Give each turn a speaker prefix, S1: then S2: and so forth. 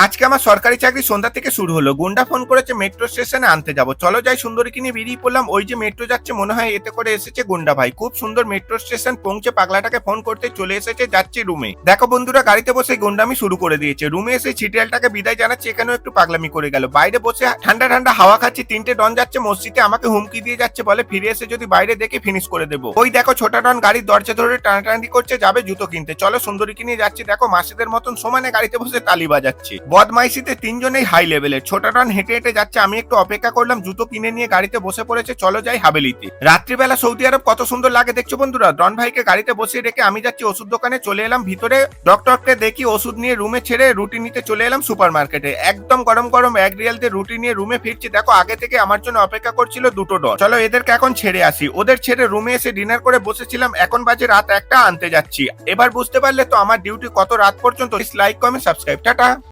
S1: আজকে আমার সরকারি চাকরি সন্ধ্যা থেকে শুরু হলো। গুন্ডা ফোন করেছে মেট্রো স্টেশনে আনতে যাব। চলো যাই, সুন্দরীকে নিয়ে বেরিয়ে পড়লাম। ওই যে মেট্রো যাচ্ছে, মনে হয় এতে করে এসেছে গুন্ডা ভাই। খুব সুন্দর মেট্রো স্টেশন পৌঁছে পাগলাটাকে ফোন করতে চলে এসেছে, যাচ্ছি রুমে। দেখো বন্ধুরা, গাড়িতে বসে গুন্ডামি শুরু করে দিয়েছে। রুমে এসে ছিটিয়ালটাকে বিদায় জানাচ্ছে, এখানেও একটু পাগলামি করে গেল। বাইরে বসে ঠান্ডা ঠান্ডা হাওয়া খাচ্ছি, তিনটে ডন যাচ্ছে মসজিদে, আমাকে হুমকি দিয়ে যাচ্ছে, বলে ফিরে এসে যদি বাইরে দেখে ফিনিশ করে দেবো। ওই দেখো ছোটা ডন গাড়ির দরজা ধরে টানাটানি করছে, যাবে জুতো কিনতে। চলো সুন্দরীকে নিয়ে যাচ্ছি। দেখো মাসিদের মতন সমানে গাড়িতে বসে তালি বাজাচ্ছে। বদমাইশিতে তিনজনেই হাই লেভেলের। ছোটা ডন হেঁটে হেঁটে যাচ্ছে, আমি একটু অপেক্ষা করলাম। জুতো কিনে নিয়ে গাড়িতে বসে পড়েছে। চলো যাই হাবেলিতে। রাত্রিবেলা সৌদি আরব কত সুন্দর লাগে দেখছো বন্ধুরা। ডন ভাইকে গাড়িতে বসিয়ে রেখে আমি যাচ্ছি ওষুধ দোকানে। চলে এলাম ভিতরে, ডক্টরকে দেখি, ওষুধ নিয়ে রুমে ছেড়ে রুটি নিতে চলে এলাম সুপার মার্কেটে। একদম গরম গরম 1 রিয়াল দিয়ে রুটি নিয়ে রুমে ফিরছি। দেখো আগে থেকে আমার জন্য অপেক্ষা করছিল দুটো ডন। চলো এদেরকে এখন ছেড়ে আসি। ওদের ছেড়ে রুমে এসে ডিনার করে বসেছিলাম। এখন বাজে রাত 1টা, আনতে যাচ্ছি। এবার বুঝতে পারলে তো আমার ডিউটি কত রাত পর্যন্ত। Like comment subscribe, tata.